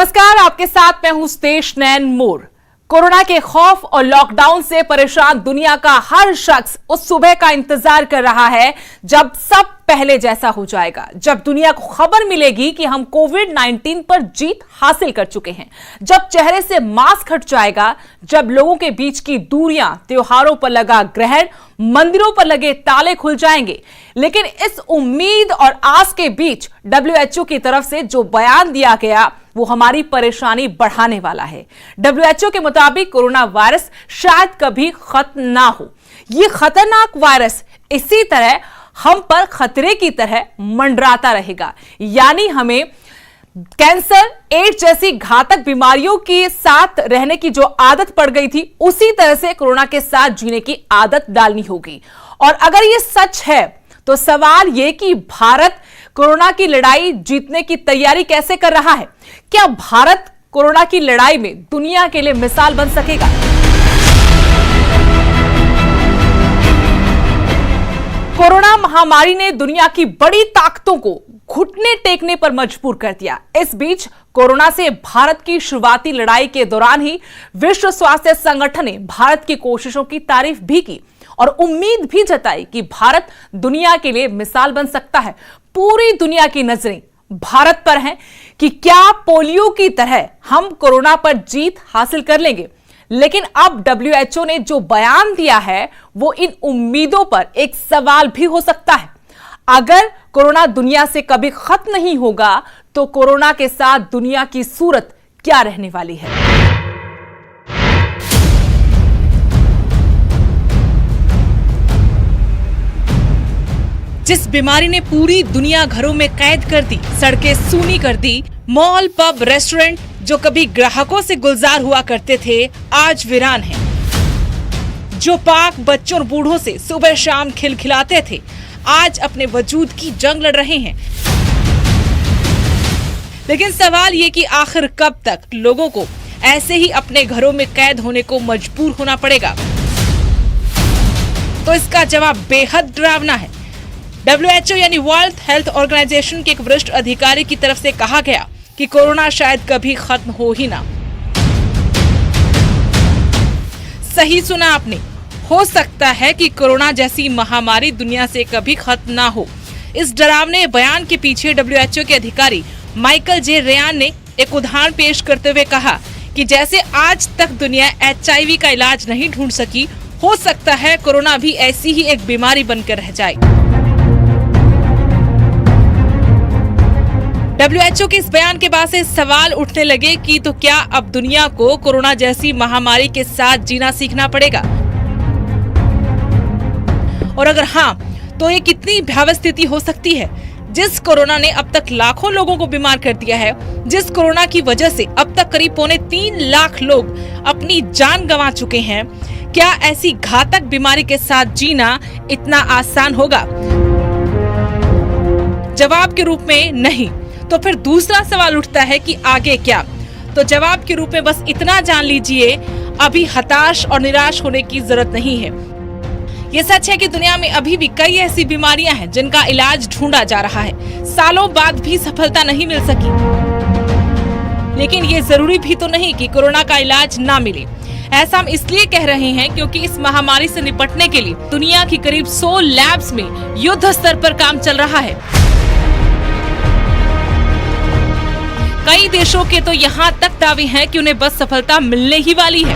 नमस्कार, आपके साथ मैं हूं स्तेश नैन मोर। कोरोना के खौफ और लॉकडाउन से परेशान दुनिया का हर शख्स उस सुबह का इंतजार कर रहा है जब सब पहले जैसा हो जाएगा, जब दुनिया को खबर मिलेगी कि हम कोविड-19 पर जीत हासिल कर चुके हैं, जब चेहरे से मास्क हट जाएगा, जब लोगों के बीच की दूरियां, त्योहारों पर लगा ग्रहण, मंदिरों पर लगे ताले खुल जाएंगे। लेकिन इस उम्मीद और आस के बीच WHO की तरफ से जो बयान दिया गया वो हमारी परेशानी बढ़ाने वाला है। WHO के मुताबिक कोरोना वायरस शायद कभी खत्म ना हो। ये खतरनाक वायरस इसी तरह हम पर खतरे की तरह मंडराता रहेगा, यानी हमें कैंसर, एड्स जैसी घातक बीमारियों के साथ रहने की जो आदत पड़ गई थी, उसी तरह से कोरोना के साथ जीने की आदत डालनी होगी। और अगर ये सच है तो सवाल ये कि भारत कोरोना की लड़ाई जीतने की तैयारी कैसे कर रहा है? क्या भारत कोरोना की लड़ाई में दुनिया के लिए मिसाल बन सकेगा? कोरोना महामारी ने दुनिया की बड़ी ताकतों को घुटने टेकने पर मजबूर कर दिया। इस बीच कोरोना से भारत की शुरुआती लड़ाई के दौरान ही विश्व स्वास्थ्य संगठन ने भारत की कोशिशों की तारीफ भी की और उम्मीद भी जताई कि भारत दुनिया के लिए मिसाल बन सकता है। पूरी दुनिया की नजरें भारत पर हैं कि क्या पोलियो की तरह हम कोरोना पर जीत हासिल कर लेंगे। लेकिन अब WHO ने जो बयान दिया है वो इन उम्मीदों पर एक सवाल भी हो सकता है। अगर कोरोना दुनिया से कभी खत्म नहीं होगा तो कोरोना के साथ दुनिया की सूरत क्या रहने वाली है? जिस बीमारी ने पूरी दुनिया घरों में कैद कर दी, सड़कें सूनी कर दी, मॉल, पब, रेस्टोरेंट जो कभी ग्राहकों से गुलजार हुआ करते थे आज वीरान हैं। जो पार्क बच्चों और बूढ़ों से सुबह शाम खिलखिलाते थे आज अपने वजूद की जंग लड़ रहे हैं। लेकिन सवाल ये कि आखिर कब तक लोगों को ऐसे ही अपने घरों में कैद होने को मजबूर होना पड़ेगा? तो इसका जवाब बेहद डरावना है। WHO यानी वर्ल्ड हेल्थ ऑर्गेनाइजेशन के एक वरिष्ठ अधिकारी की तरफ से कहा गया कि कोरोना शायद कभी खत्म हो ही ना। सही सुना आपने, हो सकता है कि कोरोना जैसी महामारी दुनिया से कभी खत्म ना हो। इस डरावने बयान के पीछे WHO के अधिकारी माइकल जे रेयान ने एक उदाहरण पेश करते हुए कहा कि जैसे आज तक दुनिया HIV का इलाज नहीं ढूंढ सकी, हो सकता है कोरोना भी ऐसी ही एक बीमारी बनकर रह जाए। WHO के इस बयान के बाद से सवाल उठने लगे कि तो क्या अब दुनिया को कोरोना जैसी महामारी के साथ जीना सीखना पड़ेगा? और अगर हाँ, तो ये कितनी भयावह स्थिति हो सकती है? जिस कोरोना ने अब तक लाखों लोगों को बीमार कर दिया है, जिस कोरोना की वजह से अब तक करीब 3.25 लाख लोग अपनी जान गंवा चुके हैं, क्या ऐसी घातक बीमारी के साथ जीना इतना आसान होगा? जवाब के रूप में नहीं। तो फिर दूसरा सवाल उठता है कि आगे क्या? तो जवाब के रूप में बस इतना जान लीजिए, अभी हताश और निराश होने की जरूरत नहीं है। ये सच है कि दुनिया में अभी भी कई ऐसी बीमारियां हैं जिनका इलाज ढूंढा जा रहा है, सालों बाद भी सफलता नहीं मिल सकी। लेकिन ये जरूरी भी तो नहीं कि कोरोना का इलाज ना मिले। ऐसा हम इसलिए कह रहे हैं क्योंकि इस महामारी से निपटने के लिए दुनिया की करीब 100 लैब्स में युद्ध स्तर पर काम चल रहा है। कई देशों के तो यहाँ तक दावे हैं कि उन्हें बस सफलता मिलने ही वाली है।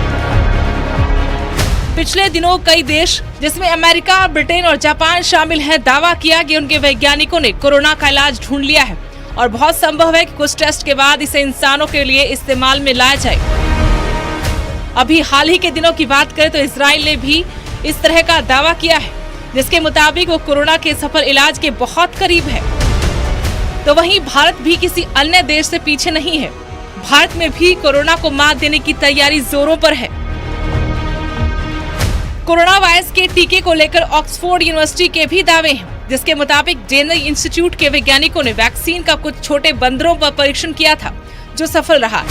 पिछले दिनों कई देश, जिसमें अमेरिका, ब्रिटेन और जापान शामिल हैं, दावा किया कि उनके वैज्ञानिकों ने कोरोना का इलाज ढूंढ लिया है और बहुत संभव है कि कुछ टेस्ट के बाद इसे इंसानों के लिए इस्तेमाल में लाया जाए। अभी हाल ही के दिनों की बात करें तो इजराइल ने भी इस तरह का दावा किया है, जिसके मुताबिक वो कोरोना के सफल इलाज के बहुत करीब है। तो वहीं भारत भी किसी अन्य देश से पीछे नहीं है। भारत में भी कोरोना को मात देने की तैयारी जोरों पर है। कोरोना वायरस के टीके को लेकर ऑक्सफोर्ड यूनिवर्सिटी के भी दावे हैं, जिसके मुताबिक जेनर इंस्टीट्यूट के वैज्ञानिकों ने वैक्सीन का कुछ छोटे बंदरों पर परीक्षण किया था, जो सफल रहा।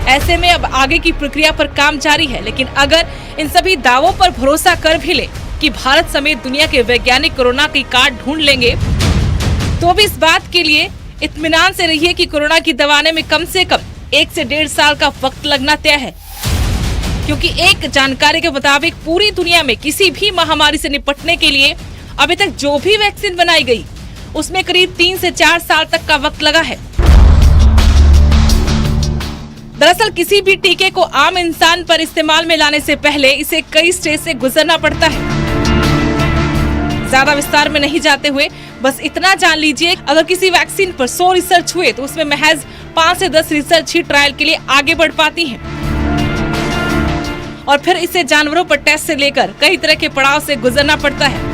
ऐसे में अब आगे की प्रक्रिया पर काम जारी है। लेकिन अगर इन सभी दावों पर भरोसा कर भी ले कि भारत समेत दुनिया के वैज्ञानिक कोरोना की काट ढूंढ लेंगे, तो भी इस बात के लिए इत्मीनान से रहिए कि कोरोना की दवा आने में कम से कम 1 से 1.5 साल का वक्त लगना तय है, क्योंकि एक जानकारी के मुताबिक पूरी दुनिया में किसी भी महामारी से निपटने के लिए अभी तक जो भी वैक्सीन बनाई गई उसमें करीब 3 से 4 साल तक का वक्त लगा है। दरअसल किसी भी टीके को आम इंसान पर इस्तेमाल में लाने से पहले इसे कई स्टेज से गुजरना पड़ता है। ज्यादा विस्तार में नहीं जाते हुए बस इतना जान लीजिए, अगर किसी वैक्सीन पर 100 रिसर्च हुए तो उसमें महज 5 से 10 रिसर्च ही ट्रायल के लिए आगे बढ़ पाती हैं। और फिर इसे जानवरों पर टेस्ट से लेकर कई तरह के पड़ाव से गुजरना पड़ता है।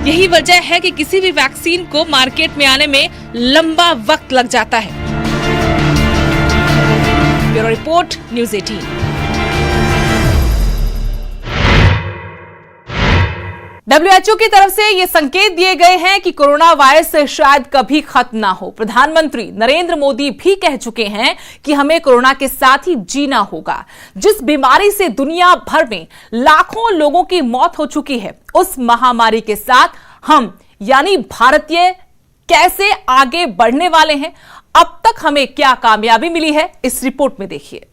यही वजह है कि किसी भी वैक्सीन को मार्केट में आने में लंबा वक्त लग जाता है। Bureau report, news 18। WHO की तरफ से ये संकेत दिए गए हैं कि कोरोना वायरस शायद कभी खत्म ना हो। प्रधानमंत्री नरेंद्र मोदी भी कह चुके हैं कि हमें कोरोना के साथ ही जीना होगा। जिस बीमारी से दुनिया भर में लाखों लोगों की मौत हो चुकी है, उस महामारी के साथ हम यानी भारतीय कैसे आगे बढ़ने वाले हैं, अब तक हमें क्या कामयाबी मिली है, इस रिपोर्ट में देखिए।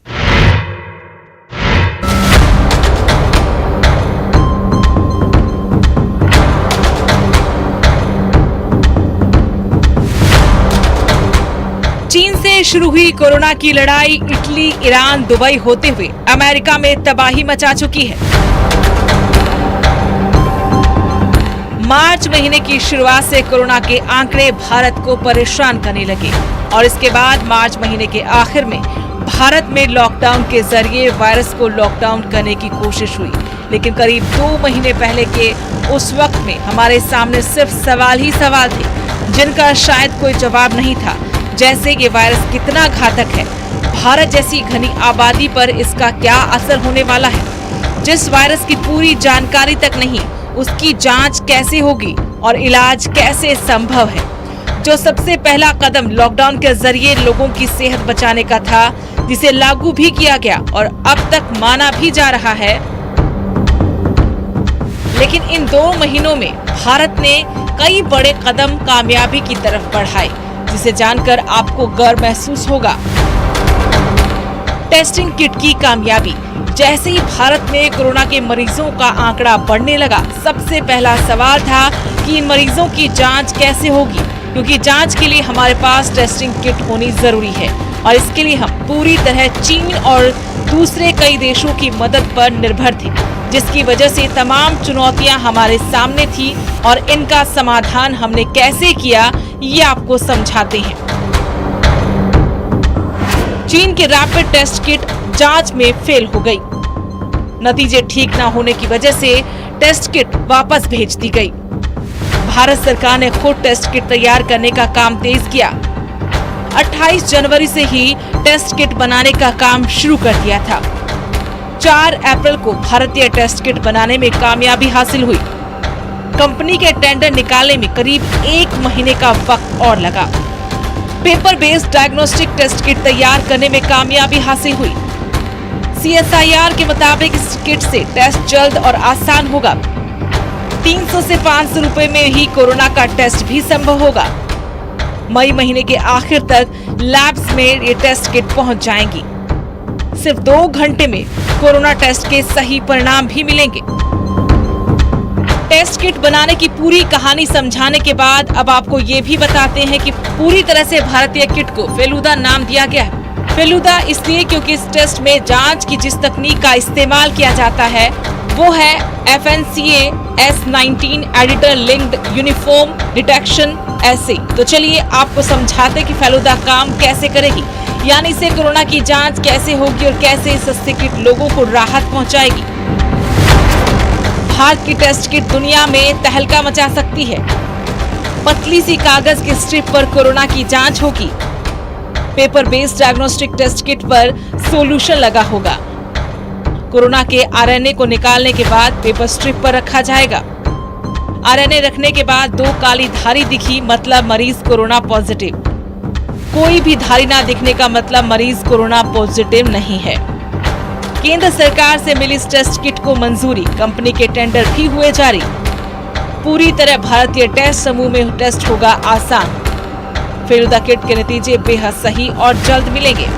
चीन से शुरू हुई कोरोना की लड़ाई इटली, ईरान, दुबई होते हुए अमेरिका में तबाही मचा चुकी है। मार्च महीने की शुरुआत से कोरोना के आंकड़े भारत को परेशान करने लगे और इसके बाद मार्च महीने के आखिर में भारत में लॉकडाउन के जरिए वायरस को लॉकडाउन करने की कोशिश हुई। लेकिन करीब 2 महीने पहले के उस वक्त में हमारे सामने सिर्फ सवाल ही सवाल थे, जिनका शायद कोई जवाब नहीं था। जैसे ये वायरस कितना घातक है, भारत जैसी घनी आबादी पर इसका क्या असर होने वाला है, जिस वायरस की पूरी जानकारी तक नहीं, उसकी जांच कैसे होगी और इलाज कैसे संभव है। जो सबसे पहला कदम लॉकडाउन के जरिए लोगों की सेहत बचाने का था, जिसे लागू भी किया गया और अब तक माना भी जा रहा है। लेकिन इन 2 महीनों में भारत ने कई बड़े कदम कामयाबी की तरफ बढ़ाए, जिसे जानकर आपको गर्व महसूस होगा। टेस्टिंग किट की कामयाबी। जैसे ही भारत में कोरोना के मरीजों का आंकड़ा बढ़ने लगा, सबसे पहला सवाल था कि इन मरीजों की जांच कैसे होगी, क्योंकि जांच के लिए हमारे पास टेस्टिंग किट होनी जरूरी है और इसके लिए हम पूरी तरह चीन और दूसरे कई देशों की मदद पर निर्भर थे, जिसकी वजह से तमाम चुनौतियां हमारे सामने थी और इनका समाधान हमने कैसे किया, ये आपको समझाते हैं। चीन की रैपिड टेस्ट किट जांच में फेल हो गई। नतीजे ठीक न होने की वजह से टेस्ट किट वापस भेज दी गई। भारत सरकार ने खुद टेस्ट किट तैयार करने का काम तेज किया। 28 जनवरी से ही टेस्ट किट बनाने का काम शुरू कर दिया था। 4 अप्रैल को भारतीय टेस्ट किट बनाने में कामयाबी हासिल हुई। कंपनी के टेंडर निकालने में करीब 1 महीने का वक्त और लगा। Paper based diagnostic test kit तैयार करने में कामयाबी हासिल हुई। CSIR के मुताबिक इस किट से टेस्ट जल्द और आसान होगा। 300 से 500 रुपए में ही कोरोना का टेस्ट भी संभव होगा। मई महीने के आखिर तक लैब्स में ये टेस्ट किट पहुंच जाएंगी। सिर्फ 2 घंटे में कोरोना टेस्ट के सही परिणाम भी मिलेंगे। टेस्ट किट बनाने की पूरी कहानी समझाने के बाद अब आपको ये भी बताते हैं कि पूरी तरह से भारतीय किट को फेलुदा नाम दिया गया है। फेलुदा इसलिए क्योंकि इस टेस्ट में जांच की जिस तकनीक का इस्तेमाल किया जाता है वो है FNCA S19 editor linked uniform detection एसे। तो चलिए आपको समझाते कि फेलुदा काम कैसे करेगी, यानी इसे कोरोना की जांच कैसे होगी और कैसे सस्ती किट लोगों को राहत पहुंचाएगी। भारत की टेस्ट किट दुनिया में तहलका मचा सकती है। पतली सी कागज की स्ट्रिप पर कोरोना की जांच होगी। Paper based diagnostic test kit पर सॉल्यूशन लगा होगा। कोरोना के RNA को निकालने के बाद पेपर स्ट्रिप पर रखा जाएगा। RNA रखने के बाद 2 काली धारी दिखी, मतलब मरीज कोरोना पॉजिटिव। कोई भी धारी ना दिखने का मतलब मरीज कोरोना पॉजिटिव नहीं है। केंद्र सरकार से मिली इस टेस्ट किट को मंजूरी, कंपनी के टेंडर भी हुए जारी। पूरी तरह भारतीय टेस्ट समूह में टेस्ट होगा आसान। फेलुदा किट के नतीजे बेहद सही और जल्द मिलेंगे।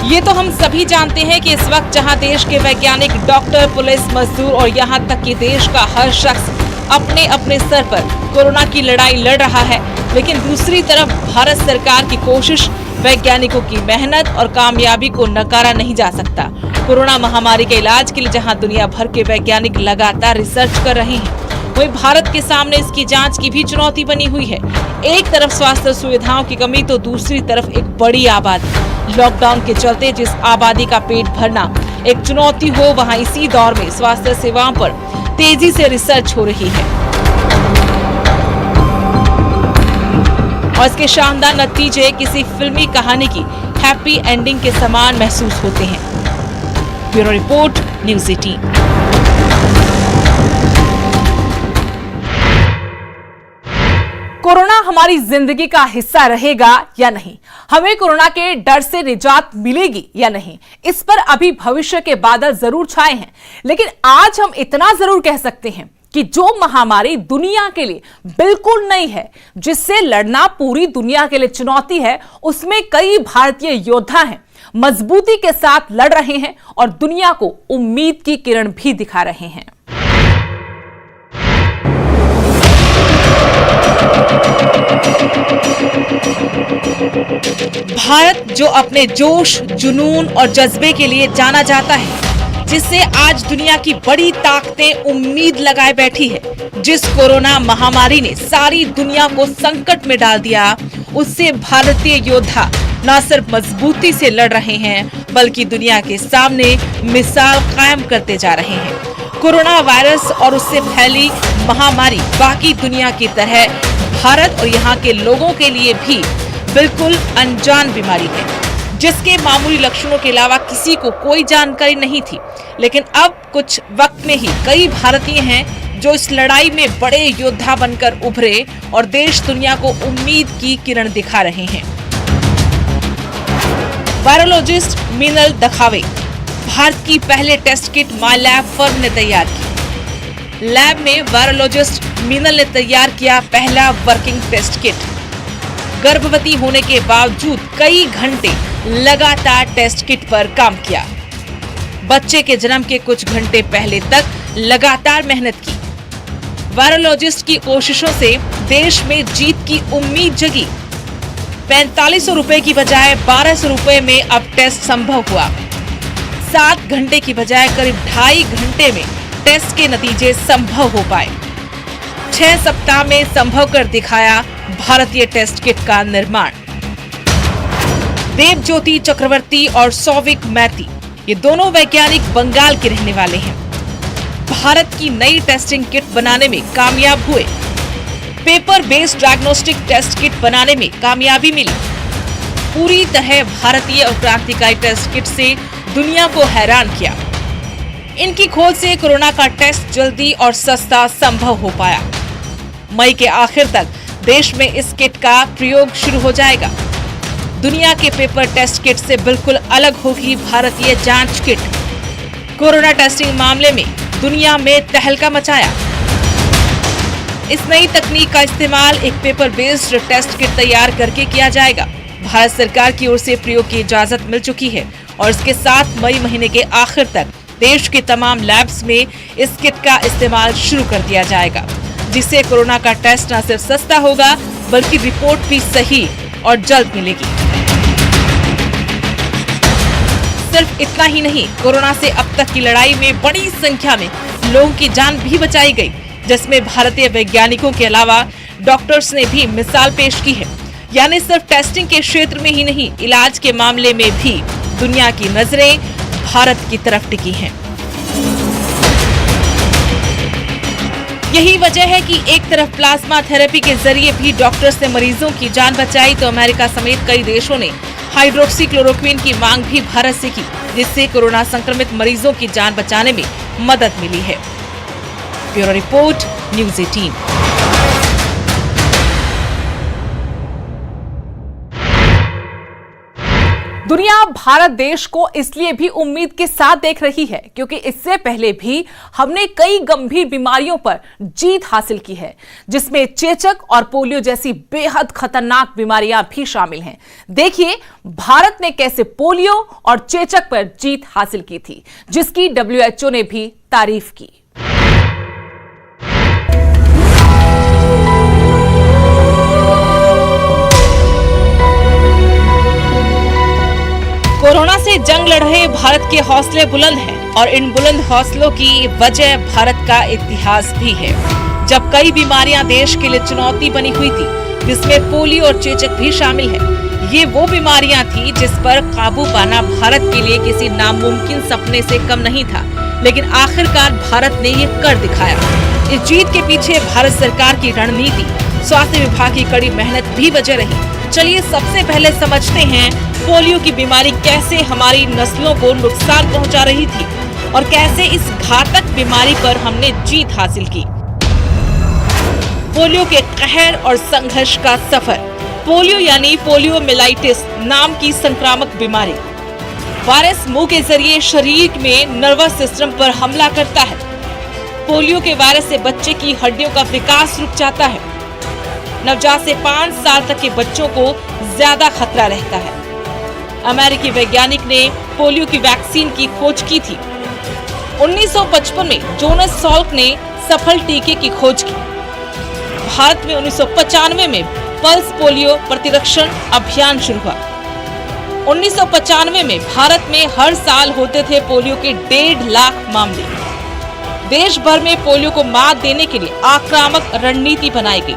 ये तो हम सभी जानते हैं कि इस वक्त जहां देश के वैज्ञानिक, डॉक्टर, पुलिस, मजदूर और यहां तक कि देश का हर शख्स अपने अपने स्तर पर कोरोना की लड़ाई लड़ रहा है, लेकिन दूसरी तरफ भारत सरकार की कोशिश, वैज्ञानिकों की मेहनत और कामयाबी को नकारा नहीं जा सकता। कोरोना महामारी के इलाज के लिए जहां दुनिया भर के वैज्ञानिक लगातार रिसर्च कर रहे हैं, वहीं भारत के सामने इसकी जांच की भी चुनौती बनी हुई है। एक तरफ स्वास्थ्य सुविधाओं की कमी तो दूसरी तरफ एक बड़ी आबादी। लॉकडाउन के चलते जिस आबादी का पेट भरना एक चुनौती हो, वहां इसी दौर में स्वास्थ्य सेवाओं पर तेजी से रिसर्च हो रही है और इसके शानदार नतीजे किसी फिल्मी कहानी की हैप्पी एंडिंग के समान महसूस होते हैं। Bureau report, news 18। कोरोना हमारी जिंदगी का हिस्सा रहेगा या नहीं, हमें कोरोना के डर से निजात मिलेगी या नहीं, इस पर अभी भविष्य के बादल जरूर छाए हैं। लेकिन आज हम इतना जरूर कह सकते हैं कि जो महामारी दुनिया के लिए बिल्कुल नई है, जिससे लड़ना पूरी दुनिया के लिए चुनौती है, उसमें कई भारतीय योद्धा हैं, मजबूती के साथ लड़ रहे हैं और दुनिया को उम्मीद की किरण भी दिखा रहे हैं। भारत जो अपने जोश, जुनून और जज्बे के लिए जाना जाता है, जिससे आज दुनिया की बड़ी ताकतें उम्मीद लगाए बैठी है, जिस कोरोना महामारी ने सारी दुनिया को संकट में डाल दिया, उससे भारतीय योद्धा न सिर्फ मजबूती से लड़ रहे हैं, बल्कि दुनिया के सामने मिसाल कायम करते जा रहे हैं। कोरोना वायरस और उससे फैली महामारी बाकी दुनिया की तरह भारत और यहाँ के लोगों के लिए भी बिल्कुल अनजान बीमारी है, जिसके मामूली लक्षणों के अलावा किसी को कोई जानकारी नहीं थी। लेकिन अब कुछ वक्त में ही कई भारतीय हैं जो इस लड़ाई में बड़े योद्धा बनकर उभरे और देश दुनिया को उम्मीद की किरण दिखा रहे हैं। वायरोलॉजिस्ट मीनल दखावे भारत की पहले टेस्ट किट माई लैब फर्म ने तैयार की। लैब में वायरोलॉजिस्ट मीनल ने तैयार किया पहला वर्किंग टेस्ट किट। गर्भवती होने के बावजूद कई घंटे लगातार टेस्ट किट पर काम किया। बच्चे के जन्म के कुछ घंटे पहले तक लगातार मेहनत की। वायरोलॉजिस्ट की कोशिशों से देश में जीत की उम्मीद जगी। 4500 रुपए की बजाय 1200 रुपए में अब टेस्ट संभव हुआ। 7 घंटे की बजाय करीब 2.5 घंटे में टेस्ट के नतीजे संभव हो पाए। 6 सप्ताह में संभव कर दिखाया भारतीय टेस्ट किट का निर्माण। देवज्योति चक्रवर्ती और सौविक मैती, ये दोनों वैज्ञानिक बंगाल के रहने वाले हैं। भारत की नई टेस्टिंग किट बनाने में कामयाब हुए। Paper based diagnostic test kit बनाने में कामयाबी मिली। पूरी तरह भारतीय और क्रांतिकारी टेस्ट किट से दुनिया को हैरान किया। इनकी खोज से कोरोना का टेस्ट जल्दी और सस्ता संभव हो पाया। मई के आखिर तक देश में इस किट का प्रयोग शुरू हो जाएगा। दुनिया के पेपर टेस्ट किट से बिल्कुल अलग होगी भारतीय जांच किट। कोरोना टेस्टिंग मामले में दुनिया में तहलका मचाया। इस नई तकनीक का इस्तेमाल एक पेपर बेस्ड टेस्ट किट तैयार करके किया जाएगा। भारत सरकार की ओर से प्रयोग की इजाजत मिल चुकी है और इसके साथ मई महीने के आखिर तक देश के तमाम लैब्स में इस किट का इस्तेमाल शुरू कर दिया जाएगा, जिससे कोरोना का टेस्ट न सिर्फ सस्ता होगा बल्कि रिपोर्ट भी सही और जल्द मिलेगी। सिर्फ इतना ही नहीं, कोरोना से अब तक की लड़ाई में बड़ी संख्या में लोगों की जान भी बचाई गई, जिसमें भारतीय वैज्ञानिकों के अलावा डॉक्टर्स ने भी मिसाल पेश की है। यानी सिर्फ टेस्टिंग के क्षेत्र में ही नहीं, इलाज के मामले में भी दुनिया की नजरें भारत की तरफ टिकी हैं। यही वजह है कि एक तरफ प्लाज्मा थेरेपी के जरिए भी डॉक्टर्स ने मरीजों की जान बचाई, तो अमेरिका समेत कई देशों ने हाइड्रोक्सीक्लोरोक्विन की मांग भी भारत से की, जिससे कोरोना संक्रमित मरीजों की जान बचाने में मदद मिली है। Bureau report, news 18। दुनिया भारत देश को इसलिए भी उम्मीद के साथ देख रही है क्योंकि इससे पहले भी हमने कई गंभीर बीमारियों पर जीत हासिल की है, जिसमें चेचक और पोलियो जैसी बेहद खतरनाक बीमारियां भी शामिल हैं। देखिए भारत ने कैसे पोलियो और चेचक पर जीत हासिल की थी, जिसकी WHO ने भी तारीफ की। कोरोना से जंग लड़ रहे भारत के हौसले बुलंद हैं और इन बुलंद हौसलों की वजह भारत का इतिहास भी है, जब कई बीमारियां देश के लिए चुनौती बनी हुई थी, जिसमें पोलियो और चेचक भी शामिल है। ये वो बीमारियां थी जिस पर काबू पाना भारत के लिए किसी नामुमकिन सपने से कम नहीं था, लेकिन आखिरकार भारत ने ये कर दिखाया। इस जीत के पीछे भारत सरकार की रणनीति, स्वास्थ्य विभाग की कड़ी मेहनत भी वजह रही। चलिए सबसे पहले समझते हैं पोलियो की बीमारी कैसे हमारी नस्लों को नुकसान पहुंचा रही थी और कैसे इस घातक बीमारी पर हमने जीत हासिल की। पोलियो के कहर और संघर्ष का सफर। पोलियो यानी पोलियोमियलाइटिस नाम की संक्रामक बीमारी वायरस मुंह के जरिए शरीर में नर्वस सिस्टम पर हमला करता है। पोलियो के वायरस से बच्चे की हड्डियों का विकास रुक जाता है। नवजात से 5 साल तक के बच्चों को ज्यादा खतरा रहता है। अमेरिकी वैज्ञानिक ने पोलियो की वैक्सीन की खोज की थी। 1955 में जोनास साल्क ने सफल टीके की खोज की। भारत में 1995 में पल्स पोलियो प्रतिरक्षण अभियान शुरू हुआ। 1995 में भारत में हर साल होते थे पोलियो के 1.5 लाख मामले। देश भर में पोलियो को मात देने के लिए आक्रामक रणनीति बनाई गई।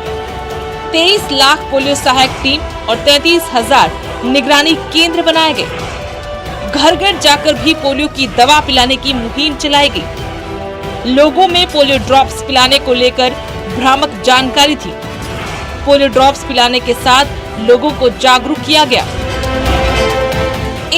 23 लाख पोलियो सहायक टीम और 33,000 निगरानी केंद्र बनाए गए। घर घर जाकर भी पोलियो की दवा पिलाने की मुहिम चलाई गई। लोगों में पोलियो ड्रॉप्स पिलाने को लेकर भ्रामक जानकारी थी। पोलियो ड्रॉप्स पिलाने के साथ लोगों को जागरूक किया गया।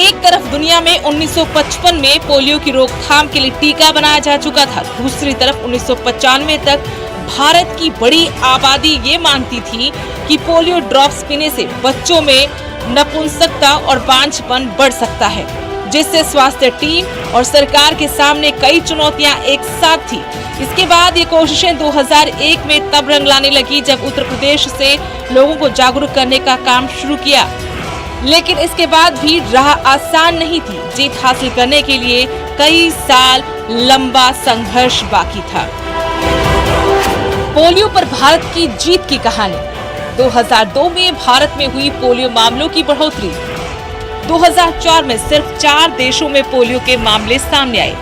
एक तरफ दुनिया में 1955 में पोलियो की रोकथाम के लिए टीका बनाया जा चुका था, दूसरी तरफ 1995 तक भारत की बड़ी आबादी ये मानती थी कि पोलियो ड्रॉप्स पीने से बच्चों में नपुंसकता और बांझपन बढ़ सकता है, जिससे स्वास्थ्य टीम और सरकार के सामने कई चुनौतियां एक साथ थी। इसके बाद ये कोशिशें 2001 में तब रंग लाने लगी जब उत्तर प्रदेश से लोगों को जागरूक करने का काम शुरू किया। लेकिन इसके बाद भी राह आसान नहीं थी। जीत हासिल करने के लिए कई साल लंबा संघर्ष बाकी था। पोलियो पर भारत की जीत की कहानी। 2002 में भारत में हुई पोलियो मामलों की बढ़ोतरी। 2004 में सिर्फ 4 देशों में पोलियो के मामले सामने आए।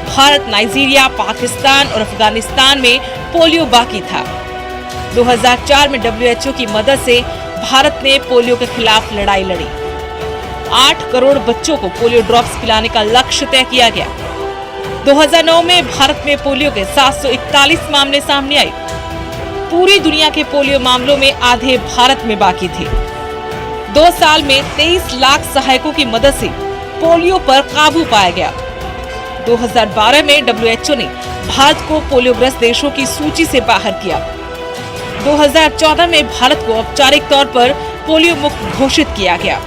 भारत, नाइजीरिया, पाकिस्तान और अफगानिस्तान में पोलियो बाकी था। 2004 में WHO की मदद से भारत ने पोलियो के खिलाफ लड़ाई लड़ी। 8 करोड़ बच्चों को पोलियो ड्रॉप्स पिलाने का लक्ष्य तय किया गया। 2009 में भारत में पोलियो के 741 मामले सामने आए। पूरी दुनिया के पोलियो मामलों में आधे भारत में बाकी थे। 2 साल में 23 लाख सहायकों की मदद से पोलियो पर काबू पाया गया। 2012 में WHO ने भारत को पोलियोग्रस्त देशों की सूची से बाहर किया। 2014 में भारत को औपचारिक तौर पर पोलियो मुक्त घोषित किया गया।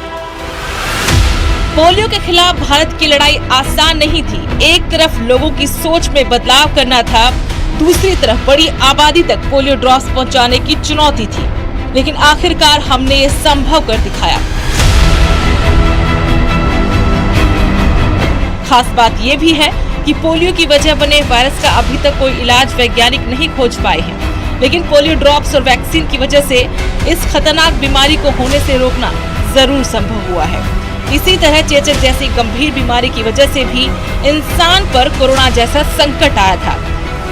पोलियो के खिलाफ भारत की लड़ाई आसान नहीं थी। एक तरफ लोगों की सोच में बदलाव करना था, दूसरी तरफ बड़ी आबादी तक पोलियो ड्रॉप्स पहुंचाने की चुनौती थी, लेकिन आखिरकार हमने ये संभव कर दिखाया। खास बात यह भी है कि पोलियो की वजह बने वायरस का अभी तक कोई इलाज वैज्ञानिक नहीं खोज पाए हैं, लेकिन पोलियो ड्रॉप्स और वैक्सीन की वजह से इस खतरनाक बीमारी को होने से रोकना जरूर संभव हुआ है। इसी तरह चेचक जैसी गंभीर बीमारी की वजह से भी इंसान पर कोरोना जैसा संकट आया था।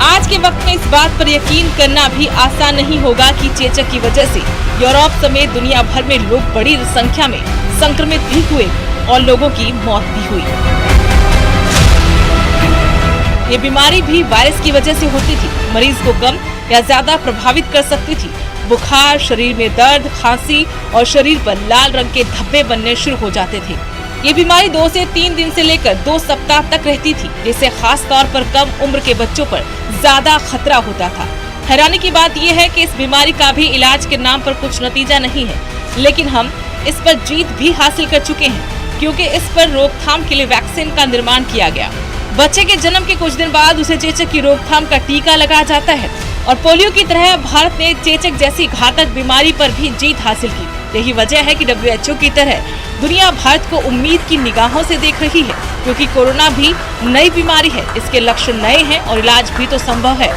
आज के वक्त में इस बात पर यकीन करना भी आसान नहीं होगा कि चेचक की वजह से यूरोप समेत दुनिया भर में लोग बड़ी संख्या में संक्रमित भी हुए और लोगों की मौत भी हुई। ये बीमारी भी वायरस की वजह से होती थी। मरीज को कम या ज्यादा प्रभावित कर सकती थी। बुखार, शरीर में दर्द, खांसी और शरीर पर लाल रंग के धब्बे बनने शुरू हो जाते थे। ये बीमारी 2 से 3 दिन से लेकर 2 सप्ताह तक रहती थी, जिससे खास तौर पर कम उम्र के बच्चों पर ज्यादा खतरा होता था। हैरानी की बात यह है कि इस बीमारी का भी इलाज के नाम पर कुछ नतीजा नहीं है, लेकिन हम इस पर जीत भी हासिल कर चुके हैं। क्योंकि इस पर रोकथाम के लिए वैक्सीन का निर्माण किया गया। बच्चे के जन्म के कुछ दिन बाद उसे चेचक की रोकथाम का टीका लगाया जाता है और पोलियो की तरह भारत ने चेचक जैसी घातक बीमारी पर भी जीत हासिल की। यही वजह है कि WHO की तरह दुनिया भारत को उम्मीद की निगाहों से देख रही है, क्योंकि कोरोना भी नई बीमारी है, इसके लक्षण नए हैं और इलाज भी तो संभव है।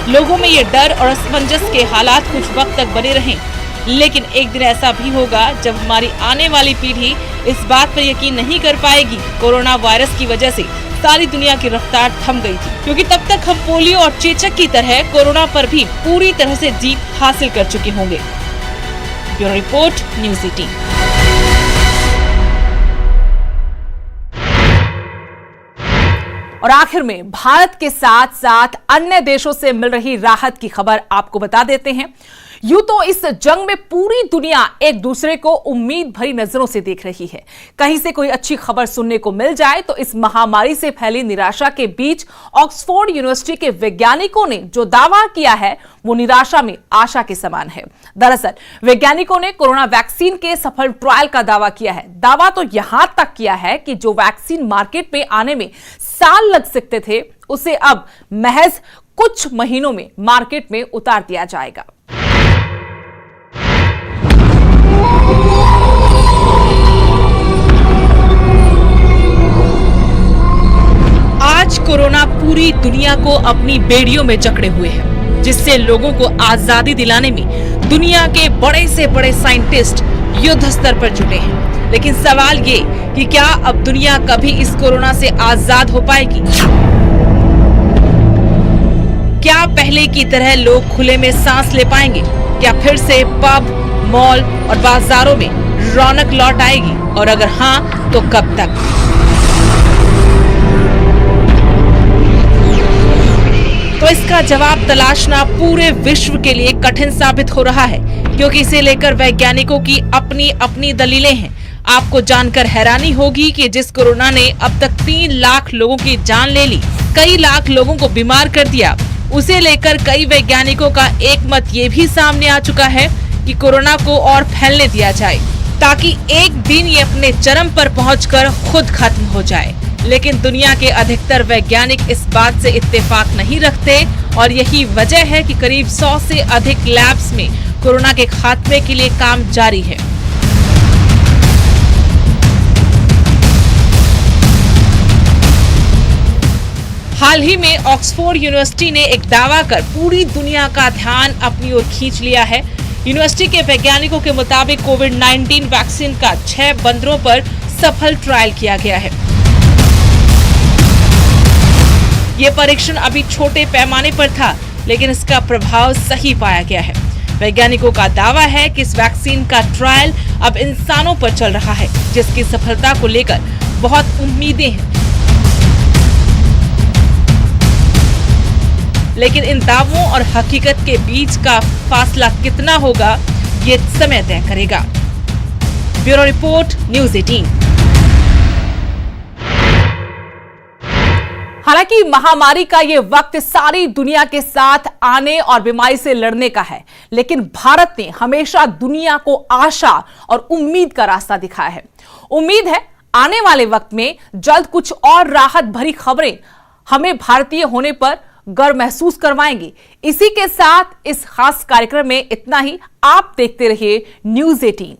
लोगों में ये डर और असमंजस के हालात कुछ वक्त तक बने रहें, लेकिन एक दिन ऐसा भी होगा जब हमारी आने वाली पीढ़ी इस बात पर यकीन नहीं कर पाएगी। कोरोना वायरस की वजह से सारी दुनिया की रफ्तार थम गई थी, क्योंकि तब तक हम पोलियो और चेचक की तरह कोरोना पर भी पूरी तरह से जीत हासिल कर चुके होंगे। Bureau report, news 18। और आखिर में भारत के साथ साथ अन्य देशों से मिल रही राहत की खबर आपको बता देते हैं। यूं तो इस जंग में पूरी दुनिया एक दूसरे को उम्मीद भरी नजरों से देख रही है। कहीं से कोई अच्छी खबर सुनने को मिल जाए तो इस महामारी से फैली निराशा के बीच ऑक्सफोर्ड यूनिवर्सिटी के वैज्ञानिकों ने जो दावा किया है वो निराशा में आशा के समान है। दरअसल वैज्ञानिकों ने कोरोना वैक्सीन के सफल ट्रायल का दावा किया है। दावा तो यहां तक किया है कि जो वैक्सीन मार्केट में आने में साल लग सकते थे, उसे अब महज कुछ महीनों में मार्केट में उतार दिया जाएगा। आज कोरोना पूरी दुनिया को अपनी बेड़ियों में जकड़े हुए है, जिससे लोगों को आजादी दिलाने में दुनिया के बड़े से बड़े साइंटिस्ट युद्ध स्तर पर जुटे हैं। लेकिन सवाल ये कि क्या अब दुनिया कभी इस कोरोना से आजाद हो पाएगी? क्या पहले की तरह लोग खुले में सांस ले पाएंगे? क्या फिर से पब, मॉल और बाजारों में रौनक लौट आएगी? और अगर हाँ, तो कब तक? तो इसका जवाब तलाशना पूरे विश्व के लिए कठिन साबित हो रहा है, क्योंकि इसे लेकर वैज्ञानिकों की अपनी अपनी दलीलें हैं। आपको जानकर हैरानी होगी कि जिस कोरोना ने अब तक 3 लाख लोगों की जान ले ली, कई लाख लोगों को बीमार कर दिया, उसे लेकर कई वैज्ञानिकों का एक मत ये भी सामने आ चुका है कि कोरोना को और फैलने दिया जाए, ताकि एक दिन ये अपने चरम पर पहुंचकर खुद खत्म हो जाए। लेकिन दुनिया के अधिकतर वैज्ञानिक इस बात से इत्तेफाक नहीं रखते और यही वजह है कि करीब 100 से अधिक लैब्स में कोरोना के खात्मे के लिए काम जारी है। हाल ही में ऑक्सफोर्ड यूनिवर्सिटी ने एक दावा कर पूरी दुनिया का ध्यान अपनी ओर खींच लिया है। यूनिवर्सिटी के वैज्ञानिकों के मुताबिक कोविड-19 वैक्सीन का 6 बंदरों पर सफल ट्रायल किया गया है। ये परीक्षण अभी छोटे पैमाने पर था, लेकिन इसका प्रभाव सही पाया गया है। वैज्ञानिकों का दावा है कि इस वैक्सीन का ट्रायल अब इंसानों पर चल रहा है, जिसकी सफलता को लेकर बहुत उम्मीदें हैं। लेकिन इन दावों और हकीकत के बीच का फासला कितना होगा, ये समय तय करेगा। Bureau report, news 18। हालांकि महामारी का ये वक्त सारी दुनिया के साथ आने और बीमारी से लड़ने का है, लेकिन भारत ने हमेशा दुनिया को आशा और उम्मीद का रास्ता दिखाया है। उम्मीद है आने वाले वक्त में जल्द कुछ और राहत भरी खबरें हमें भारतीय होने पर गर्व महसूस करवाएंगी। इसी के साथ इस खास कार्यक्रम में इतना ही। आप देखते रहिए न्यूज़ 18।